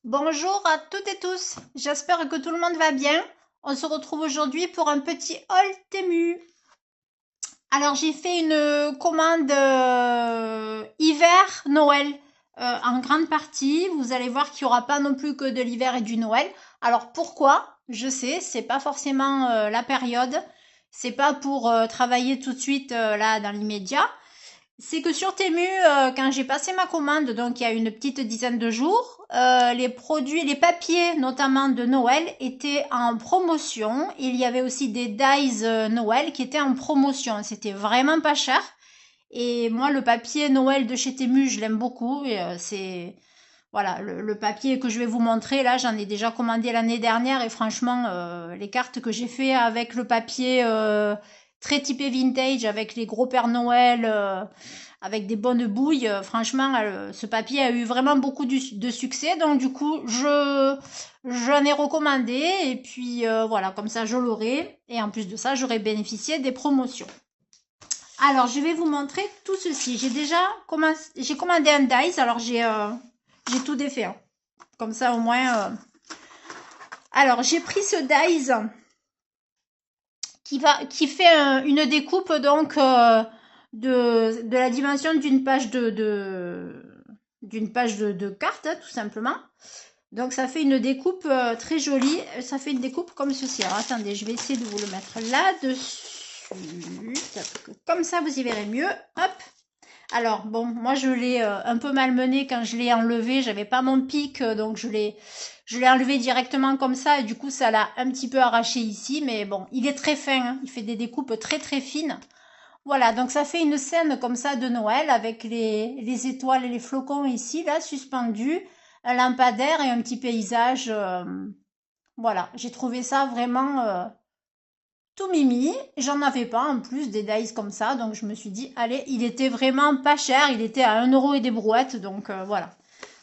Bonjour à toutes et tous, j'espère que tout le monde va bien. On se retrouve aujourd'hui pour un petit haul Temu. Alors j'ai fait une commande hiver Noël en grande partie. Vous allez voir qu'il n'y aura pas non plus que de l'hiver et du Noël. Alors pourquoi? Je sais, c'est pas forcément la période. C'est pas pour travailler tout de suite là dans l'immédiat. C'est que sur Temu, quand j'ai passé ma commande, donc il y a une petite dizaine de jours, les produits, les papiers notamment de Noël étaient en promotion. Il y avait aussi des dies Noël qui étaient en promotion. C'était vraiment pas cher. Et moi, le papier Noël de chez Temu, je l'aime beaucoup. Et, c'est voilà le papier que je vais vous montrer. Là, j'en ai déjà commandé l'année dernière et franchement, les cartes que j'ai fait avec le papier très typé vintage, avec les gros Père Noël. Avec des bonnes bouilles. Franchement, ce papier a eu vraiment beaucoup de succès. Donc du coup, j'en ai recommandé et puis voilà, comme ça je l'aurai. Et en plus de ça, j'aurai bénéficié des promotions. Alors, je vais vous montrer tout ceci. J'ai commandé un dice. Alors j'ai tout défait, hein. Comme ça au moins. Alors, j'ai pris ce dice qui fait une découpe donc de la dimension d'une page d'une page de cartes, hein, tout simplement. Donc ça fait une découpe très jolie. Ça fait une découpe comme ceci. Alors attendez, je vais essayer de vous le mettre là-dessus. Comme ça, vous y verrez mieux. Hop. Alors bon, moi je l'ai un peu malmené quand je l'ai enlevé. J'avais pas mon pic, donc je l'ai enlevé directement comme ça et du coup ça l'a un petit peu arraché ici. Mais bon, il est très fin, hein. Il fait des découpes très très fines. Voilà, donc ça fait une scène comme ça de Noël avec les étoiles et les flocons ici, là, suspendus, un lampadaire et un petit paysage. Voilà, j'ai trouvé ça vraiment tout mimi. J'en avais pas en plus des dice comme ça, donc je me suis dit, allez, il était vraiment pas cher, il était à 1 € et des brouettes, donc voilà.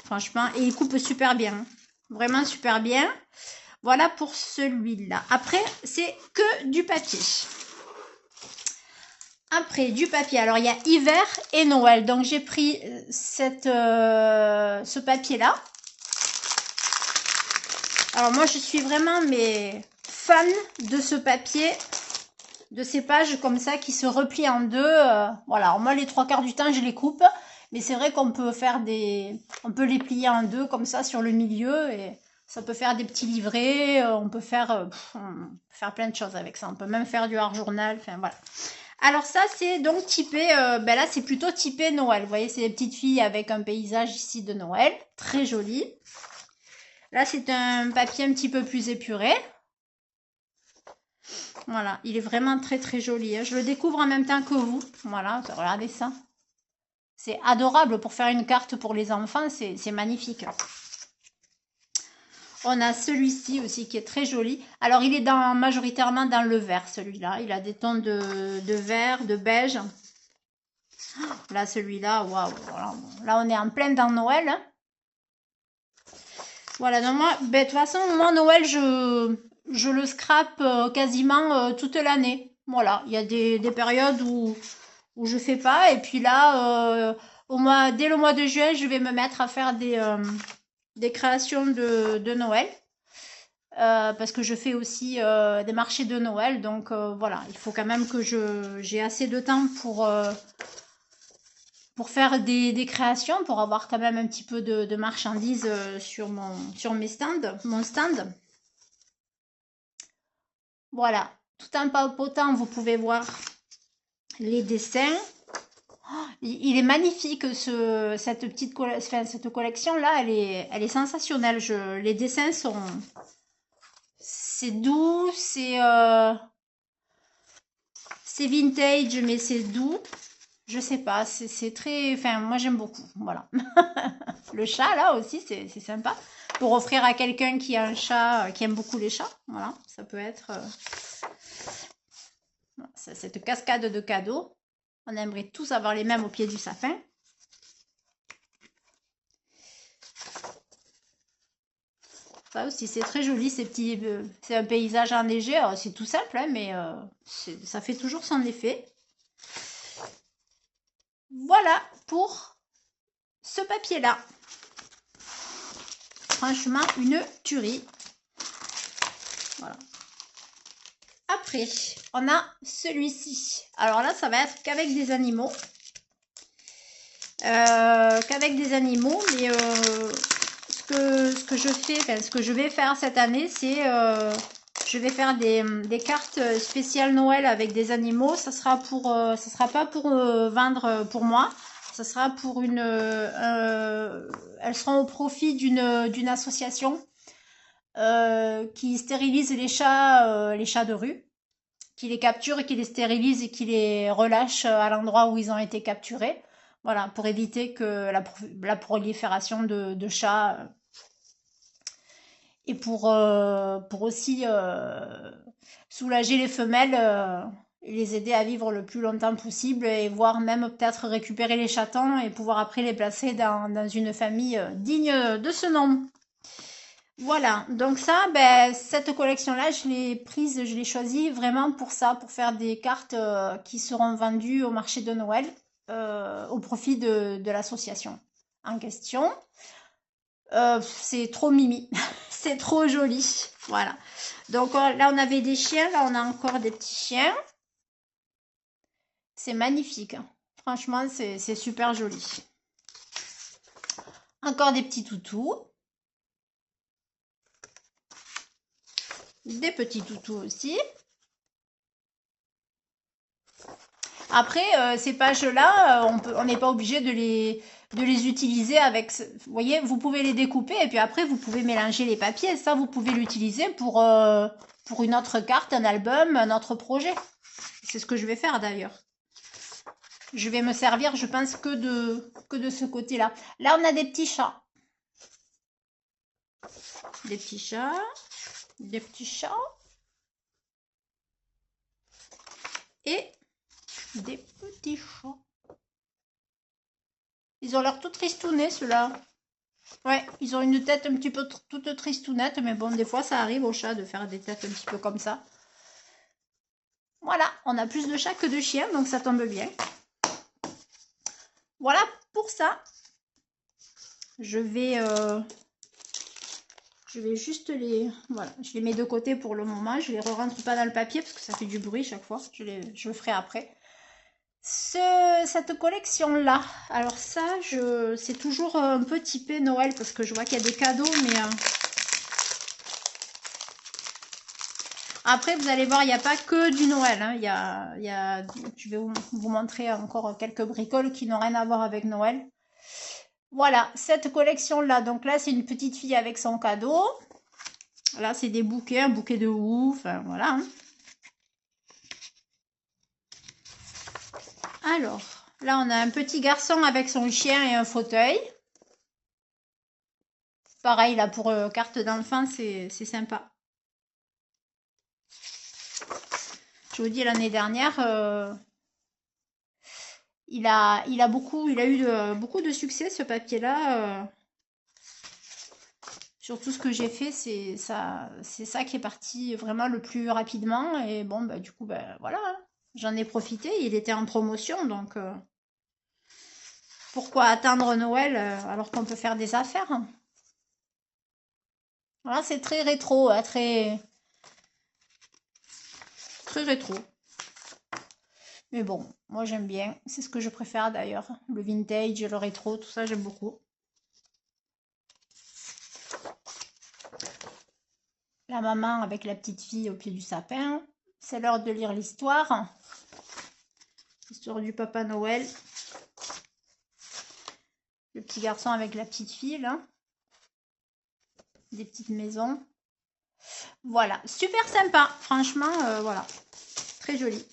Franchement, et il coupe super bien, hein. Vraiment super bien. Voilà pour celui-là. Après, c'est que du papier. Après, du papier. Alors, il y a hiver et Noël. Donc, j'ai pris ce papier-là. Alors, moi, je suis vraiment fan de ce papier, de ces pages comme ça qui se replient en deux. Voilà. Alors, moi, les trois quarts du temps, je les coupe. Mais c'est vrai qu'on peut on peut les plier en deux comme ça sur le milieu et ça peut faire des petits livrets. On peut faire plein de choses avec ça. On peut même faire du art journal. Enfin, voilà. Alors ça, c'est donc typé, ben là, c'est plutôt typé Noël. Vous voyez, c'est des petites filles avec un paysage ici de Noël. Très joli. Là, c'est un papier un petit peu plus épuré. Voilà, il est vraiment très très joli, hein. Je le découvre en même temps que vous. Voilà, regardez ça. C'est adorable pour faire une carte pour les enfants, c'est magnifique. On a celui-ci aussi qui est très joli. Alors, il est majoritairement dans le vert, celui-là. Il a des tons de vert, de beige. Là, celui-là, waouh. Voilà. Là, on est en plein dans Noël, hein. Voilà, donc moi, ben, de toute façon, moi, Noël, je le scrape quasiment toute l'année. Voilà, il y a des périodes où je fais pas. Et puis là, dès le mois de juin, je vais me mettre à faire des créations de Noël. Parce que je fais aussi des marchés de Noël. Donc voilà, il faut quand même que j'ai assez de temps pour faire des créations, pour avoir quand même un petit peu de marchandises sur mon stand. Voilà, tout en papotant, vous pouvez voir les dessins. Il est magnifique cette collection là, elle est sensationnelle. Les dessins c'est doux, c'est vintage mais c'est doux. Je sais pas, c'est très, enfin moi j'aime beaucoup. Voilà. Le chat, là aussi, c'est sympa. Pour offrir à quelqu'un qui a un chat, qui aime beaucoup les chats. Voilà, ça peut être cette cascade de cadeaux. On aimerait tous avoir les mêmes au pied du sapin. Ça aussi, c'est très joli, ces petits. C'est un paysage enneigé. C'est tout simple, hein, mais ça fait toujours son effet. Voilà pour ce papier-là. franchement une tuerie. Voilà. Après, on a celui-ci. Alors là, ça va être qu'avec des animaux. Mais ce que je fais, enfin, ce que je vais faire cette année, c'est je vais faire des cartes spéciales Noël avec des animaux. Ça sera pas pour vendre pour moi. Ça sera pour elles seront au profit d'une association qui stérilise les chats de rue, qui les capture et qui les stérilise et qui les relâche à l'endroit où ils ont été capturés. Voilà, pour éviter que la prolifération de chats et pour aussi soulager les femelles et les aider à vivre le plus longtemps possible et voire même peut-être récupérer les chatons et pouvoir après les placer dans une famille digne de ce nom. Voilà, donc ça, ben, cette collection-là, je l'ai choisie vraiment pour ça, pour faire des cartes qui seront vendues au marché de Noël au profit de l'association en question. C'est trop mimi, c'est trop joli, voilà. Donc là, on avait des chiens, là, on a encore des petits chiens. C'est magnifique, hein. Franchement, c'est super joli. Encore des petits toutous. Des petits toutous aussi. Après, ces pages-là, on n'est pas obligé de les utiliser avec... Vous voyez, vous pouvez les découper et puis après, vous pouvez mélanger les papiers. Ça, vous pouvez l'utiliser pour une autre carte, un album, un autre projet. C'est ce que je vais faire d'ailleurs. Je vais me servir, je pense, que de ce côté-là. Là, on a des petits chats. Des petits chats. Des petits chats. Et des petits chats. Ils ont l'air tout tristounés, ceux-là. Ouais, ils ont une tête un petit peu toute tristounette, mais bon, des fois, ça arrive aux chats de faire des têtes un petit peu comme ça. Voilà, on a plus de chats que de chiens, donc ça tombe bien. Voilà pour ça. Je vais juste les... Voilà, je les mets de côté pour le moment. Je les re-rentre pas dans le papier parce que ça fait du bruit chaque fois. Je le ferai après. Cette collection-là, alors ça, c'est toujours un peu typé Noël parce que je vois qu'il y a des cadeaux, mais... Après, vous allez voir, il n'y a pas que du Noël, hein. Je vais vous montrer encore quelques bricoles qui n'ont rien à voir avec Noël. Voilà, cette collection-là. Donc là, c'est une petite fille avec son cadeau. Là, c'est des bouquets, un bouquet de ouf, enfin, voilà, hein. Alors, là, on a un petit garçon avec son chien et un fauteuil. Pareil, là, pour carte d'enfant, c'est sympa. Je vous dis, l'année dernière, il a eu beaucoup de succès, ce papier-là. Sur tout ce que j'ai fait, c'est ça qui est parti vraiment le plus rapidement. Et bon, bah, du coup, bah, voilà, hein. J'en ai profité. Il était en promotion, donc pourquoi attendre Noël alors qu'on peut faire des affaires, hein. Voilà, c'est très rétro, hein, très, très rétro. Mais bon, moi j'aime bien. C'est ce que je préfère d'ailleurs. Le vintage, le rétro, tout ça, j'aime beaucoup. La maman avec la petite fille au pied du sapin. C'est l'heure de lire l'histoire. L'histoire du Papa Noël. Le petit garçon avec la petite fille, là. Des petites maisons. Voilà, super sympa. Franchement, voilà. Très joli.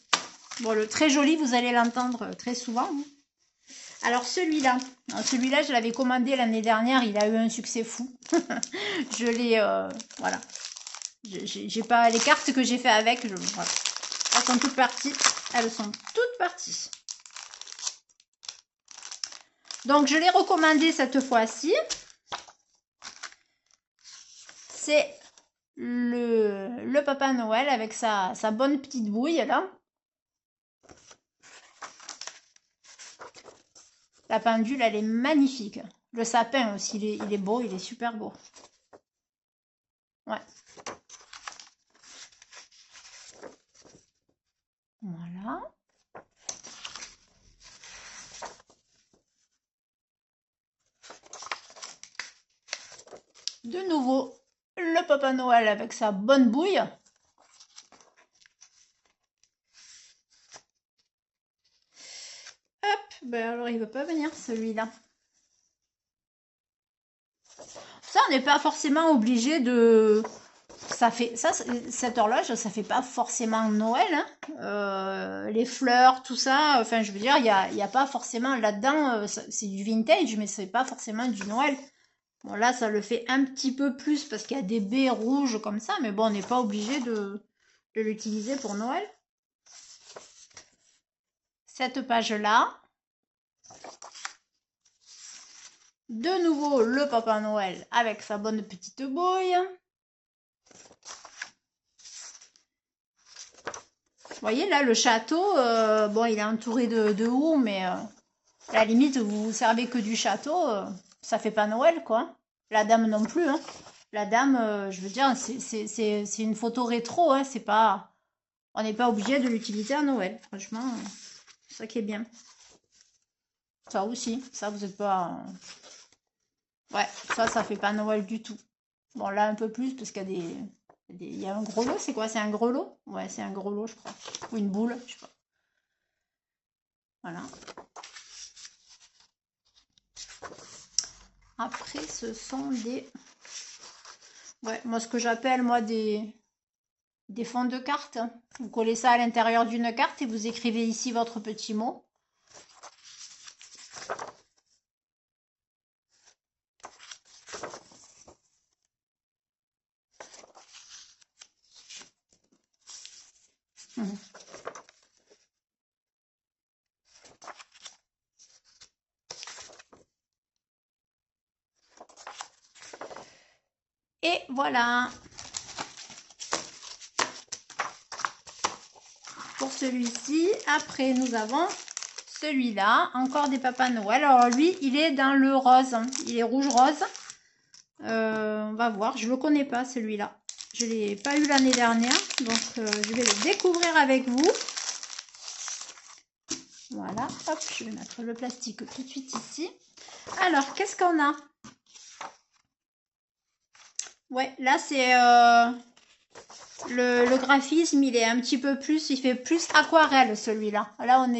Bon, le très joli, vous allez l'entendre très souvent. Alors celui-là, je l'avais commandé l'année dernière, il a eu un succès fou. Je l'ai, voilà. J'ai pas les cartes que j'ai fait avec, voilà. Elles sont toutes parties. Elles sont toutes parties. Donc je l'ai recommandé cette fois-ci. C'est le Papa Noël avec sa bonne petite bouille là. La pendule, elle est magnifique. Le sapin aussi, il est beau, il est super beau. Ouais. Voilà. De nouveau, le Papa Noël avec sa bonne bouille. Hop, ben alors il veut pas venir celui-là. Ça, on n'est pas forcément obligé de... Ça fait ça, cette horloge, ça fait pas forcément Noël, hein. Les fleurs, tout ça. Enfin, je veux dire, il y a pas forcément là-dedans. C'est du vintage, mais c'est pas forcément du Noël. Bon, là, ça le fait un petit peu plus parce qu'il y a des baies rouges comme ça, mais bon, on n'est pas obligé de l'utiliser pour Noël. Cette page-là. De nouveau, le Papa Noël avec sa bonne petite bouille. Vous voyez, là, le château, bon, il est entouré de houes, mais à la limite, vous vous servez que du château, ça fait pas Noël, quoi. La dame non plus, hein. La dame, je veux dire, c'est une photo rétro, hein. C'est pas... On n'est pas obligé de l'utiliser à Noël. Franchement, c'est ça qui est bien. Ça aussi, ça, vous n'êtes pas... Ouais, ça fait pas Noël du tout. Bon, là, un peu plus, parce qu'il y a il y a un gros lot, c'est quoi? C'est un grelot? Ouais, c'est un grelot, je crois. Ou une boule, je sais pas. Voilà. Après, ce sont des... Ouais, moi, ce que j'appelle, moi, des fonds de cartes. Vous collez ça à l'intérieur d'une carte et vous écrivez ici votre petit mot. Mhm. Et voilà pour celui-ci. Après, nous avons celui-là, encore des Papas Noël. Alors lui, il est dans le rose, il est rouge-rose. On va voir, je ne le connais pas celui-là. Je ne l'ai pas eu l'année dernière, donc je vais le découvrir avec vous. Voilà, hop, je vais mettre le plastique tout de suite ici. Alors, qu'est-ce qu'on a? Ouais, là c'est le graphisme, il est un petit peu plus, il fait plus aquarelle celui-là. Là, on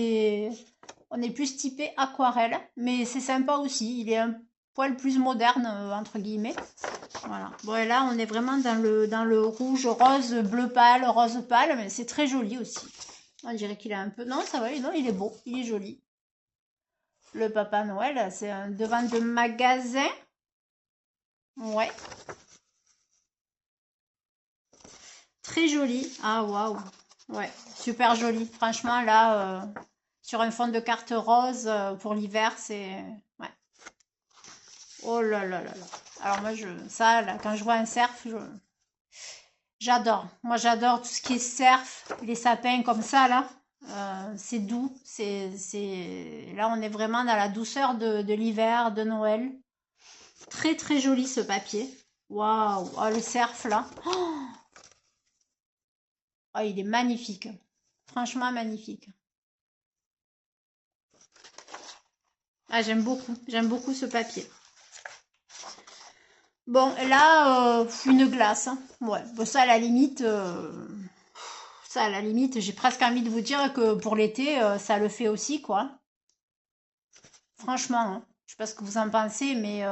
est plus typé aquarelle, mais c'est sympa aussi. Il est un poil plus moderne, entre guillemets. Voilà. Bon, et là, on est vraiment dans le rouge, rose, bleu pâle, rose pâle, mais c'est très joli aussi. On dirait qu'il a un peu... Non, ça va, non, il est beau, il est joli. Le Papa Noël, c'est un devant de magasin. Ouais. Très joli. Ah, waouh. Ouais, super joli. Franchement, là, sur un fond de carte rose, pour l'hiver, c'est... Ouais. Oh là là là là. Alors moi, ça, là, quand je vois un cerf, j'adore. Moi, j'adore tout ce qui est cerf, les sapins comme ça, là. C'est doux. Là, on est vraiment dans la douceur de l'hiver, de Noël. Très, très joli, ce papier. Waouh. Oh, le cerf, là. Oh, il est magnifique. Franchement, magnifique. Ah, j'aime beaucoup ce papier. Bon, là, une glace, hein. Ouais, bon, ça, à la limite, j'ai presque envie de vous dire que pour l'été, ça le fait aussi, quoi. Franchement, hein. Je sais pas ce que vous en pensez, mais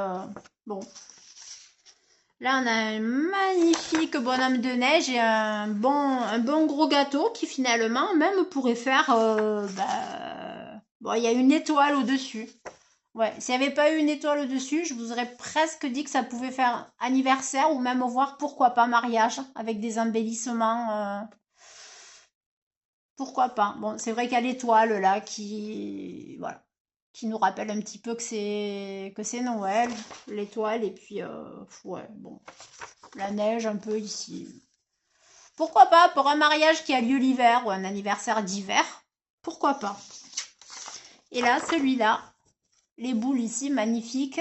bon. Là, on a un magnifique bonhomme de neige et un bon gros gâteau qui, finalement, même pourrait faire... bon, il y a une étoile au-dessus. Ouais, s'il n'y avait pas eu une étoile au-dessus, je vous aurais presque dit que ça pouvait faire anniversaire ou même voir pourquoi pas mariage avec des embellissements. Pourquoi pas? Bon, c'est vrai qu'il y a l'étoile là qui, voilà, qui nous rappelle un petit peu que c'est Noël, l'étoile et puis ouais, bon, la neige un peu ici. Pourquoi pas pour un mariage qui a lieu l'hiver ou un anniversaire d'hiver? Pourquoi pas? Et là, celui-là, les boules ici, magnifiques.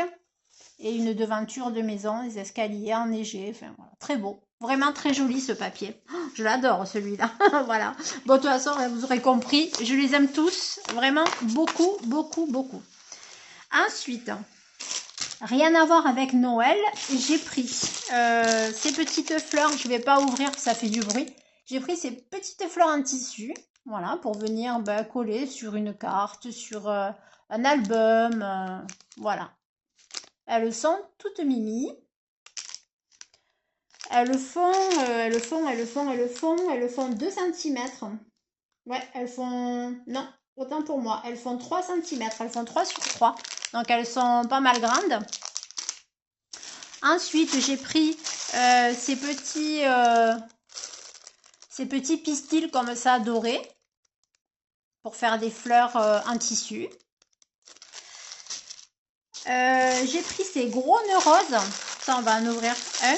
et une devanture de maison, des escaliers enneigés, enfin voilà, très beau. Vraiment très joli ce papier. Oh, je l'adore celui-là. Voilà. Bon, de toute façon, vous aurez compris, je les aime tous. Vraiment beaucoup, beaucoup, beaucoup. Ensuite, rien à voir avec Noël, j'ai pris ces petites fleurs. Je ne vais pas ouvrir, ça fait du bruit. J'ai pris ces petites fleurs en tissu. Voilà, pour venir coller sur une carte, sur un album. Voilà. Elles sont toutes mimi. Elles font 2 cm. Ouais, elles font... Non, autant pour moi. Elles font 3 cm. Elles font 3 sur 3. Donc, elles sont pas mal grandes. Ensuite, j'ai pris ces petits pistils comme ça dorés pour faire des fleurs en tissu. J'ai pris ces gros nœuds roses. Ça, on va en ouvrir un.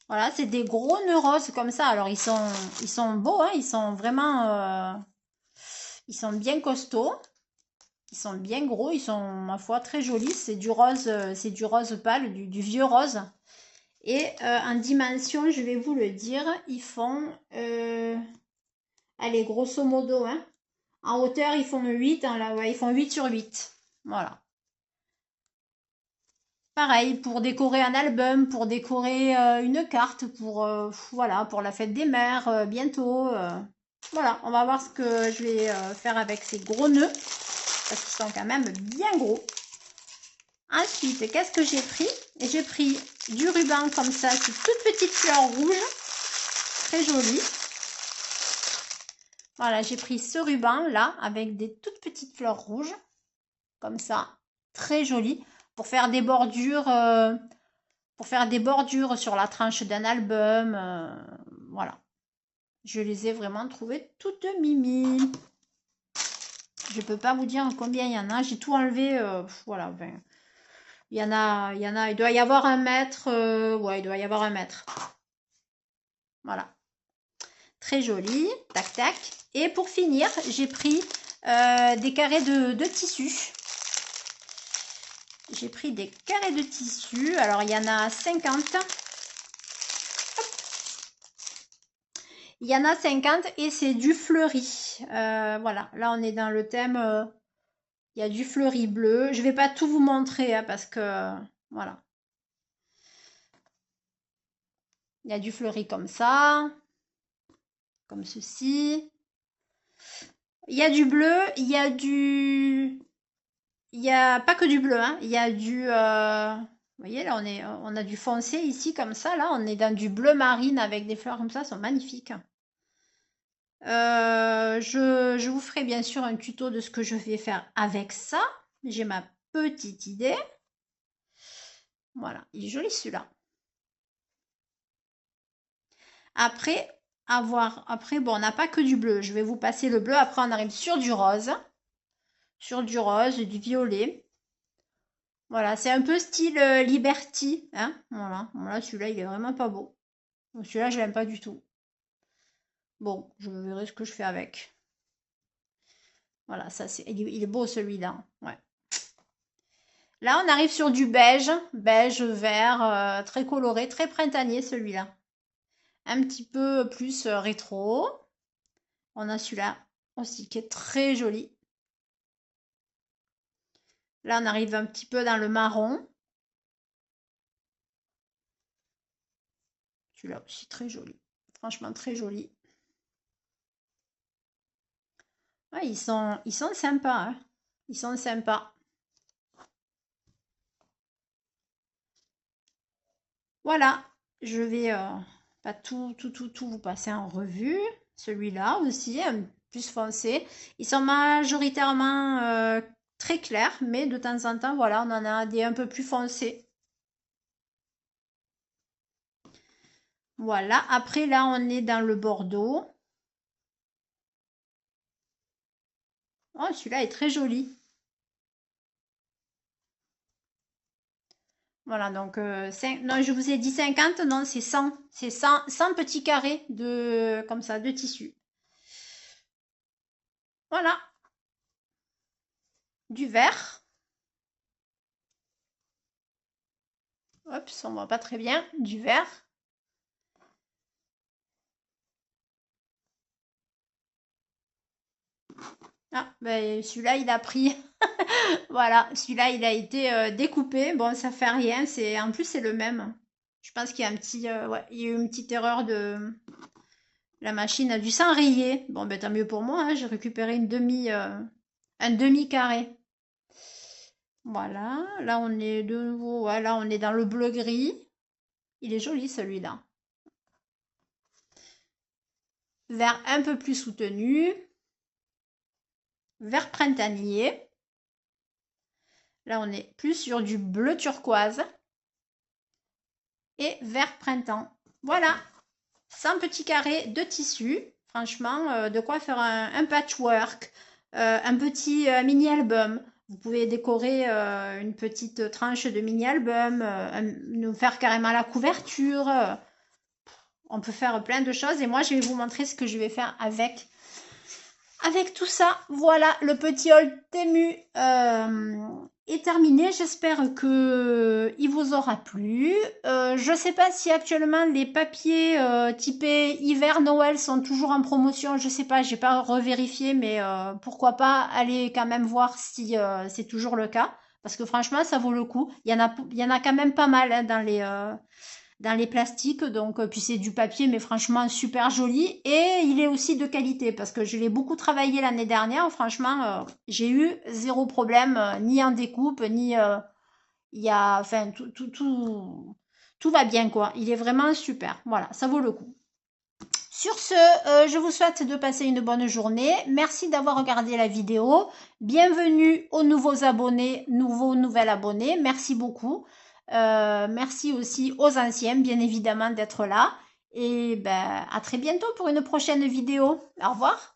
Voilà, c'est des gros nœuds roses comme ça. Alors, ils sont beaux, hein, ils sont vraiment... ils sont bien costauds. Ils sont bien gros, ils sont, ma foi, très jolis. C'est du rose pâle, du vieux rose. Et en dimension, je vais vous le dire, ils font... allez, grosso modo, hein. En hauteur, ils font 8. Hein, là, ouais, ils font 8 sur 8. Voilà. Pareil, pour décorer un album, pour décorer une carte, pour, voilà, pour la fête des mères, bientôt. Voilà, on va voir ce que je vais faire avec ces gros nœuds, parce qu'ils sont quand même bien gros. Ensuite, qu'est-ce que j'ai pris? J'ai pris du ruban comme ça, c'est toute petite fleur rouge, très jolie. Voilà, j'ai pris ce ruban là, avec des toutes petites fleurs rouges, comme ça, très joli, pour faire des bordures, sur la tranche d'un album, voilà. Je les ai vraiment trouvées toutes mimi. Je peux pas vous dire combien il y en a, j'ai tout enlevé, voilà, ben, il y en a, il doit y avoir 1 mètre, ouais, il doit y avoir 1 mètre. Voilà. Très joli, tac tac. Et pour finir, j'ai pris des carrés de tissu. J'ai pris des carrés de tissu. Alors, il y en a 50. Hop. Il y en a 50 et c'est du fleuri. Voilà, là, on est dans le thème... il y a du fleuri bleu. Je ne vais pas tout vous montrer hein, parce que... voilà. Il y a du fleuri comme ça. Comme ceci. Il y a du bleu. Il y a du... Il n'y a pas que du bleu, hein. Il y a du... vous voyez, là, on a du foncé ici, comme ça. Là, on est dans du bleu marine avec des fleurs comme ça. Elles sont magnifiques. Je vous ferai bien sûr un tuto de ce que je vais faire avec ça. J'ai ma petite idée. Voilà, il est joli celui-là. Après, bon, on n'a pas que du bleu. Je vais vous passer le bleu. Après, on arrive sur du rose. Sur du rose, du violet. Voilà, c'est un peu style Liberty. Hein, voilà, celui-là, il est vraiment pas beau. Celui-là, je l'aime pas du tout. Bon, je verrai ce que je fais avec. Voilà, ça c'est. Il est beau celui-là. Ouais. Là, on arrive sur du beige. Beige, vert, très coloré, très printanier celui-là. Un petit peu plus rétro. On a celui-là aussi qui est très joli. Là, on arrive un petit peu dans le marron. Celui-là aussi très joli. Franchement, très joli. Ouais, ils sont sympas. Hein. Ils sont sympas. Voilà. Je vais pas tout vous passer en revue. Celui-là aussi, plus foncé. Ils sont majoritairement très clairs, mais de temps en temps, voilà, on en a des un peu plus foncés. Voilà. Après, là, on est dans le bordeaux. Oh, celui-là est très joli. Voilà, donc non, je vous ai dit 50, non, c'est 100. C'est 100 petits carrés comme ça, de tissu. Voilà. Du vert. Hop, ça on voit pas très bien. Du vert. Ah, ben celui-là, il a pris. Voilà, celui-là, il a été découpé. Bon, ça fait rien. En plus, c'est le même. Je pense qu'il y a un petit, ouais, il y a eu une petite erreur de. La machine a dû s'enrayer. Bon, ben tant mieux pour moi, hein. J'ai récupéré un demi-carré. Voilà, là on est de nouveau, voilà, on est dans le bleu gris. Il est joli celui-là. Vert un peu plus soutenu, vert printanier. Là on est plus sur du bleu turquoise et vert printemps. Voilà, 100 petits carrés de tissu. Franchement, de quoi faire un patchwork, un petit mini-album. Vous pouvez décorer une petite tranche de mini-album, nous faire carrément la couverture. On peut faire plein de choses et moi je vais vous montrer ce que je vais faire avec tout ça. Voilà, le petit haul Temu est terminé. J'espère que il vous aura plu. Je ne sais pas si actuellement les papiers typés hiver Noël sont toujours en promotion. Je sais pas, j'ai pas revérifié, mais pourquoi pas aller quand même voir si c'est toujours le cas. Parce que franchement, ça vaut le coup. Il y en a quand même pas mal hein, dans les plastiques. Donc, puis c'est du papier, mais franchement super joli. Et il est aussi de qualité parce que je l'ai beaucoup travaillé l'année dernière. Franchement, j'ai eu zéro problème, ni en découpe, ni il y a, enfin tout va bien quoi. Il est vraiment super. Voilà, ça vaut le coup. Sur ce, je vous souhaite de passer une bonne journée. Merci d'avoir regardé la vidéo. Bienvenue aux nouveaux abonnés, nouvelles abonnés. Merci beaucoup. Merci aussi aux anciens, bien évidemment, d'être là. Et ben, à très bientôt pour une prochaine vidéo. Au revoir.